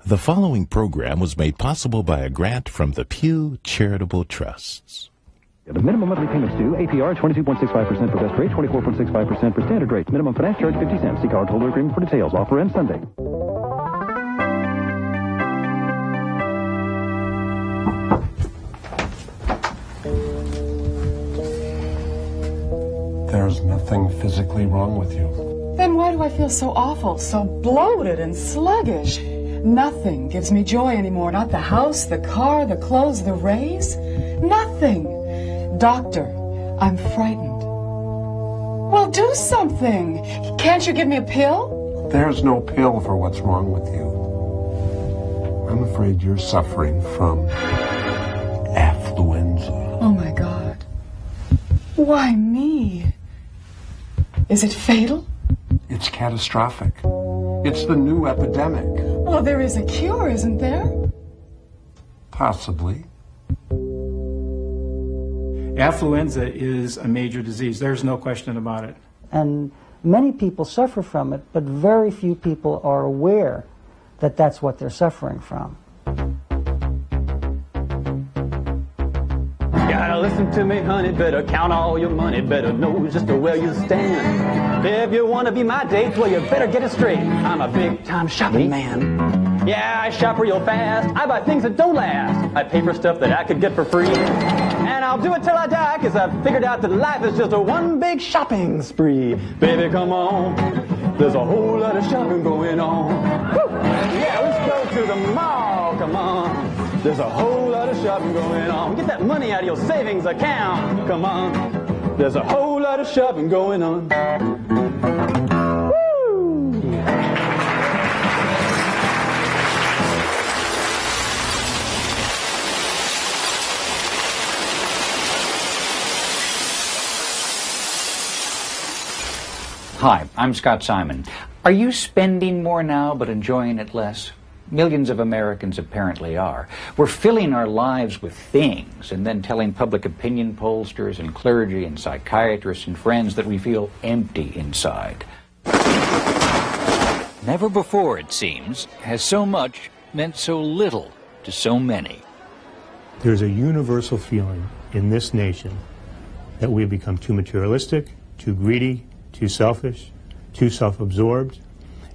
The following program was made possible by a grant from the Pew Charitable Trusts. The minimum monthly payments due, APR 22.65% for best rate, 24.65% for standard rate. Minimum finance charge 50 cents. See cardholder agreement for details. Offer ends Sunday. There's nothing physically wrong with you. Then why do I feel so awful, so bloated and sluggish? Nothing gives me joy anymore. Not the house, the car, the clothes, the raise. Nothing. Doctor, I'm frightened. Well, do something. Can't you give me a pill? There's no pill for what's wrong with you. I'm afraid you're suffering from affluenza. Oh, my God. Why me? Is it fatal? It's catastrophic. It's the new epidemic. Well, there is a cure, isn't there? Possibly. Affluenza is a major disease. There's no question about it. And many people suffer from it, but very few people are aware that that's what they're suffering from. Gotta listen to me, honey, better count all your money, better know just where you stand. If you want to be my date, well, you better get it straight. I'm a big-time shopping man. Yeah, I shop real fast. I buy things that don't last. I pay for stuff that I could get for free. And I'll do it till I die, because I've figured out that life is just a one big shopping spree. Baby, come on. There's a whole lot of shopping going on. Woo! Yeah, let's go to the mall. Come on. There's a whole lot of shopping going on. Get that money out of your savings account. Come on. There's a whole lot of shopping going on. Woo! Hi, I'm Scott Simon. Are you spending more now but enjoying it less? Millions of Americans apparently are. We're filling our lives with things and then telling public opinion pollsters and clergy and psychiatrists and friends that we feel empty inside. Never before, it seems, has so much meant so little to so many. There's a universal feeling in this nation that we have become too materialistic, too greedy, too selfish, too self-absorbed,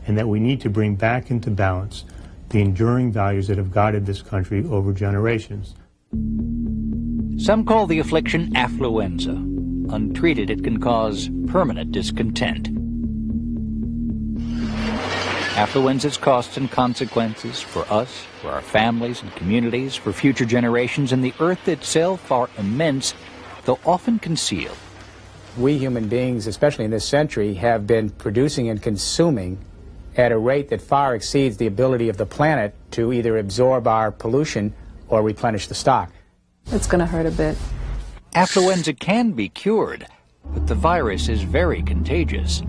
and that we need to bring back into balance the enduring values that have guided this country over generations. Some call the affliction affluenza. Untreated, it can cause permanent discontent. Affluenza's costs and consequences for us, for our families and communities, for future generations, and the earth itself are immense, though often concealed. We human beings, especially in this century, have been producing and consuming at a rate that far exceeds the ability of the planet to either absorb our pollution or replenish the stock. It's going to hurt a bit. Affluenza can be cured, but the virus is very contagious.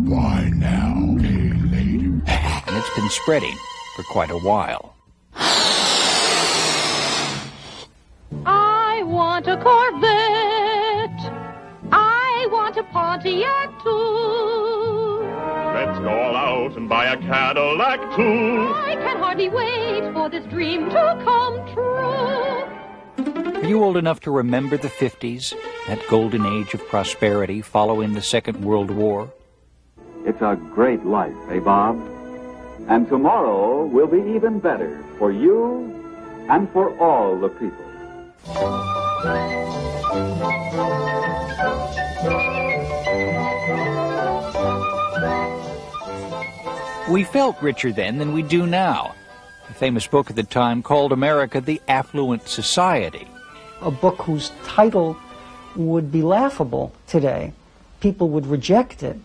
Why now, pay later. And it's been spreading for quite a while. I want a Corvette. I want a Pontiac too. Let's go all out and buy a Cadillac too. I can hardly wait for this dream to come true. Are you old enough to remember the 50s, that golden age of prosperity following the Second World War? It's a great life, eh, Bob? And tomorrow will be even better for you and for all the people. We felt richer then than we do now. A famous book at the time called America the Affluent Society. A book whose title would be laughable today. People would reject it,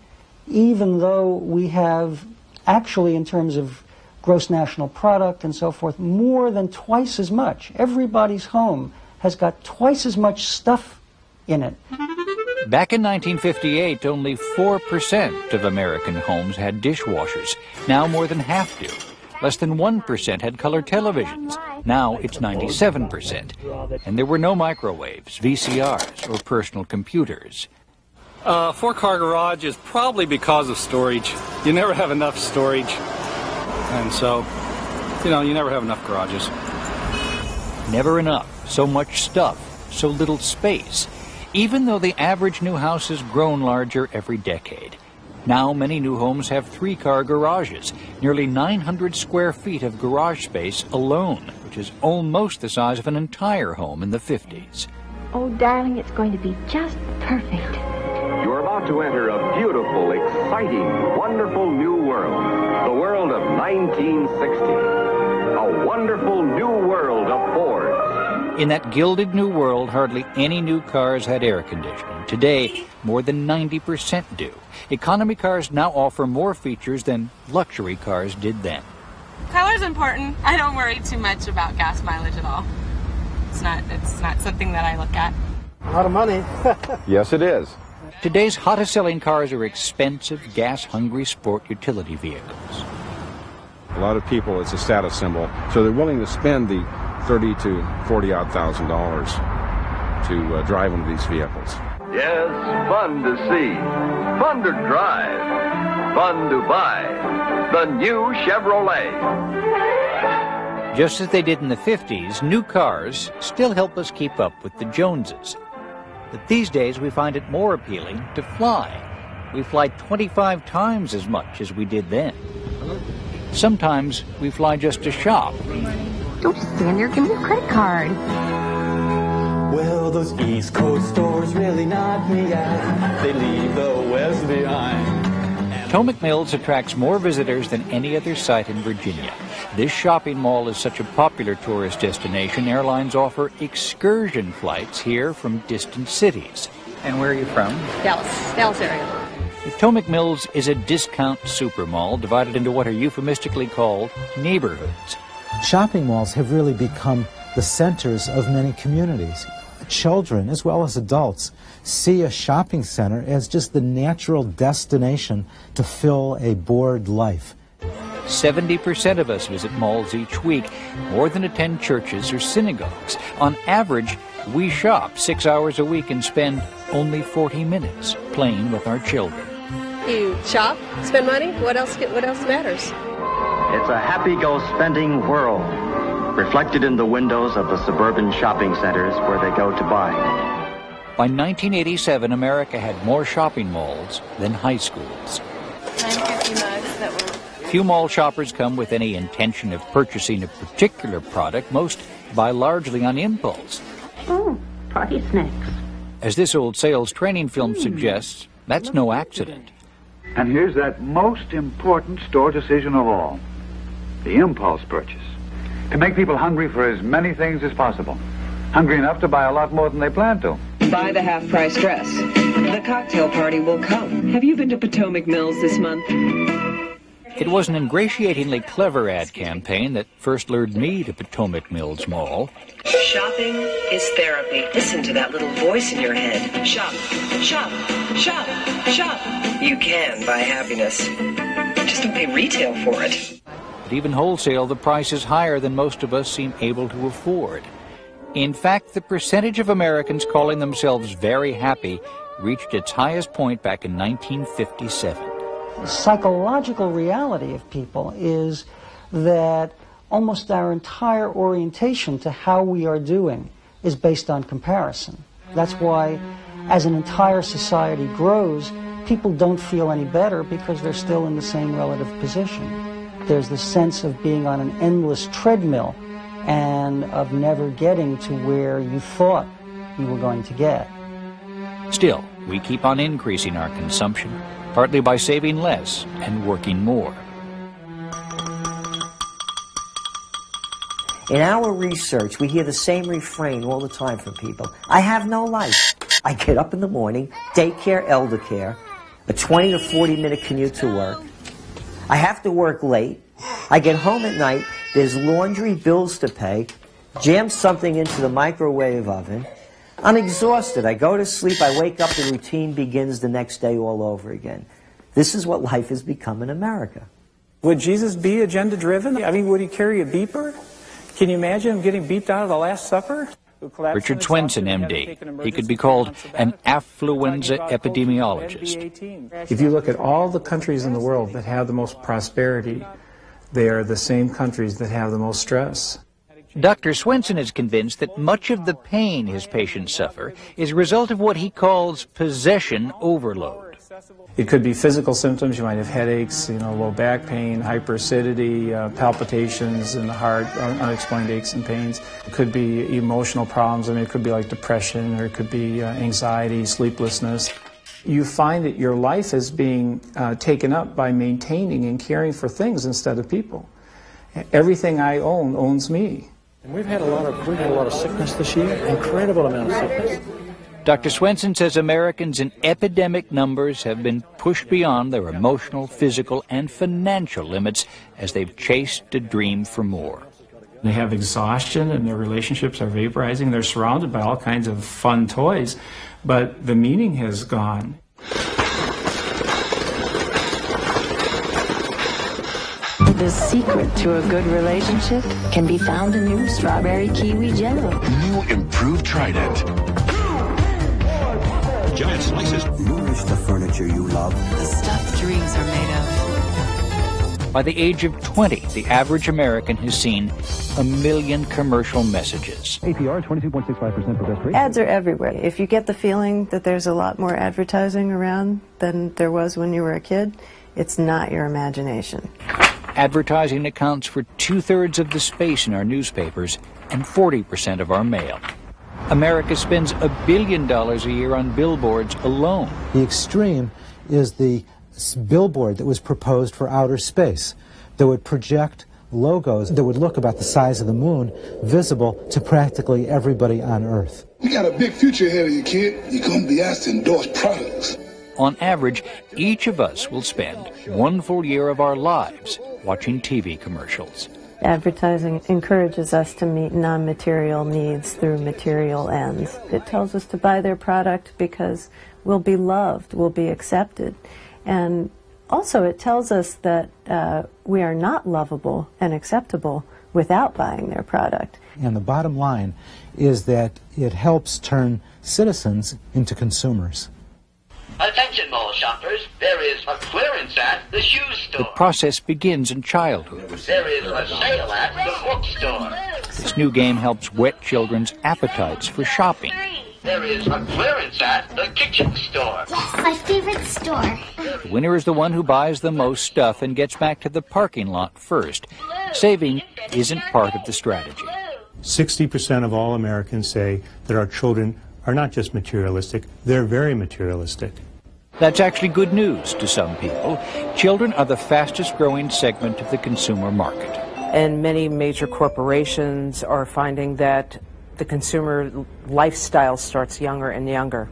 even though we have actually, in terms of gross national product and so forth, more than twice as much. Everybody's home has got twice as much stuff in it. Back in 1958, only 4% of American homes had dishwashers. Now more than half do. Less than 1% had color televisions. Now it's 97%. And there were no microwaves, VCRs, or personal computers. Four-car garage is probably because of storage. You never have enough storage. And so, you know, you never have enough garages. Never enough. So much stuff, so little space. Even though the average new house has grown larger every decade. Now many new homes have 3-car garages, nearly 900 square feet of garage space alone, which is almost the size of an entire home in the 50s. Oh, darling, it's going to be just perfect. You're about to enter a beautiful, exciting, wonderful new world. The world of 1960. A wonderful new world of Fords. In that gilded new world, hardly any new cars had air conditioning. Today, more than 90% do. Economy cars now offer more features than luxury cars did then. Color's important. I don't worry too much about gas mileage at all. It's not something that I look at. A lot of money. Yes, it is. Today's hottest selling cars are expensive, gas-hungry sport utility vehicles. A lot of people, it's a status symbol, so they're willing to spend the $30,000 to $40,000 to drive one of these vehicles. Yes, fun to see, fun to drive, fun to buy. The new Chevrolet. Just as they did in the 50s, new cars still help us keep up with the Joneses. But these days we find it more appealing to fly. We fly 25 times as much as we did then. Sometimes we fly just to shop. Don't just stand there, give me your credit card. Well, those East Coast stores really knock me out. They leave the West behind. Potomac Mills attracts more visitors than any other site in Virginia. This shopping mall is such a popular tourist destination, airlines offer excursion flights here from distant cities. And where are you from? Dallas area. Potomac Mills is a discount supermall divided into what are euphemistically called neighborhoods. Shopping malls have really become the centers of many communities. Children, as well as adults, see a shopping center as just the natural destination to fill a bored life. 70% of us visit malls each week, more than attend churches or synagogues. On average, we shop 6 hours a week and spend only 40 minutes playing with our children. You shop, spend money, what else matters? It's a happy-go-spending world, reflected in the windows of the suburban shopping centers where they go to buy. By 1987, America had more shopping malls than high schools. Few mall shoppers come with any intention of purchasing a particular product. Most buy largely on impulse. Oh, party snacks. As this old sales training film suggests, that's no accident. And here's that most important store decision of all, the impulse purchase. To make people hungry for as many things as possible. Hungry enough to buy a lot more than they planned to. Buy the half-price dress. The cocktail party will come. Have you been to Potomac Mills this month? It was an ingratiatingly clever ad campaign that first lured me to Potomac Mills Mall. Shopping is therapy. Listen to that little voice in your head. Shop, shop, shop, shop. You can buy happiness. Just don't pay retail for it. But even wholesale, the price is higher than most of us seem able to afford. In fact, the percentage of Americans calling themselves very happy reached its highest point back in 1957. The psychological reality of people is that almost our entire orientation to how we are doing is based on comparison. That's why, as an entire society grows, people don't feel any better because they're still in the same relative position. There's this sense of being on an endless treadmill and of never getting to where you thought you were going to get. Still, we keep on increasing our consumption, partly by saving less and working more. In our research, we hear the same refrain all the time from people. I have no life. I get up in the morning, daycare, elder care, a 20 to 40-minute commute to work. I have to work late. I get home at night, there's laundry, bills to pay, jam something into the microwave oven. I'm exhausted. I go to sleep, I wake up, the routine begins the next day all over again. This is what life has become in America. Would Jesus be agenda-driven? I mean, would he carry a beeper? Can you imagine him getting beeped out of the Last Supper? Richard Swenson, MD. He could be called an affluenza epidemiologist. If you look at all the countries in the world that have the most prosperity, they are the same countries that have the most stress. Dr. Swenson is convinced that much of the pain his patients suffer is a result of what he calls possession overload. It could be physical symptoms. You might have headaches, low back pain, hyperacidity, palpitations in the heart, unexplained aches and pains. It could be emotional problems. It could be like depression, or it could be anxiety, sleeplessness. You find that your life is being taken up by maintaining and caring for things instead of people. Everything I own owns me. And we've had a lot of sickness this year, incredible amount of sickness. Dr. Swenson says Americans in epidemic numbers have been pushed beyond their emotional, physical, and financial limits as they've chased a dream for more. They have exhaustion and their relationships are vaporizing. They're surrounded by all kinds of fun toys, but the meaning has gone. The secret to a good relationship can be found in new strawberry kiwi jello. New improved Trident. Giant slices. Nourish the furniture you love. The stuff dreams are made of. By the age of 20, the average American has seen 1 million commercial messages. APR 22.65% for best rate. Ads are everywhere. If you get the feeling that there's a lot more advertising around than there was when you were a kid, it's not your imagination. Advertising accounts for 2/3 of the space in our newspapers and 40% of our mail. America spends $1 billion a year on billboards alone. The extreme is the billboard that was proposed for outer space that would project logos that would look about the size of the moon, visible to practically everybody on Earth. You got a big future ahead of you, kid. You're going to be asked to endorse products. On average, each of us will spend 1 full year of our lives watching TV commercials. Advertising encourages us to meet non-material needs through material ends. It tells us to buy their product because we'll be loved, we'll be accepted. And also it tells us that we are not lovable and acceptable without buying their product. And the bottom line is that it helps turn citizens into consumers. Attention mall shoppers, there is a clearance at the shoe store. The process begins in childhood. There is a sale at the bookstore. This new game helps whet children's appetites for shopping. There is a clearance at the kitchen store. Yes, my favorite store. The winner is the one who buys the most stuff and gets back to the parking lot first. Saving isn't part of the strategy. 60% of all Americans say that our children are not just materialistic, they're very materialistic. That's actually good news to some people. Children are the fastest growing segment of the consumer market. And many major corporations are finding that the consumer lifestyle starts younger and younger.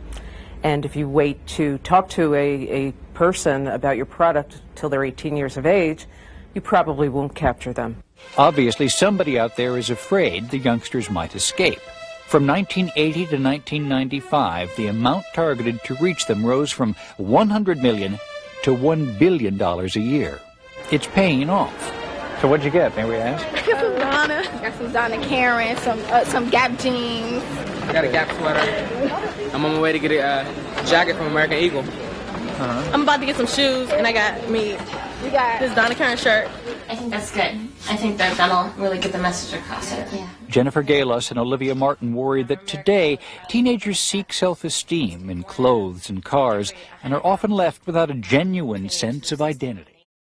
And if you wait to talk to a person about your product till they're 18 years of age, you probably won't capture them. Obviously, somebody out there is afraid the youngsters might escape. From 1980 to 1995, the amount targeted to reach them rose from $100 million to $1 billion a year. It's paying off. So what'd you get, may we ask? Got some Donna. Got some Donna Karen, some Gap jeans. I got a Gap sweater. I'm on my way to get a jacket from American Eagle. I'm about to get some shoes, and we got this Donna Karen shirt. I think that's good. I think that'll really get the message across. Yeah. Jennifer Galos and Olivia Martin worry that today teenagers seek self-esteem in clothes and cars and are often left without a genuine sense of identity.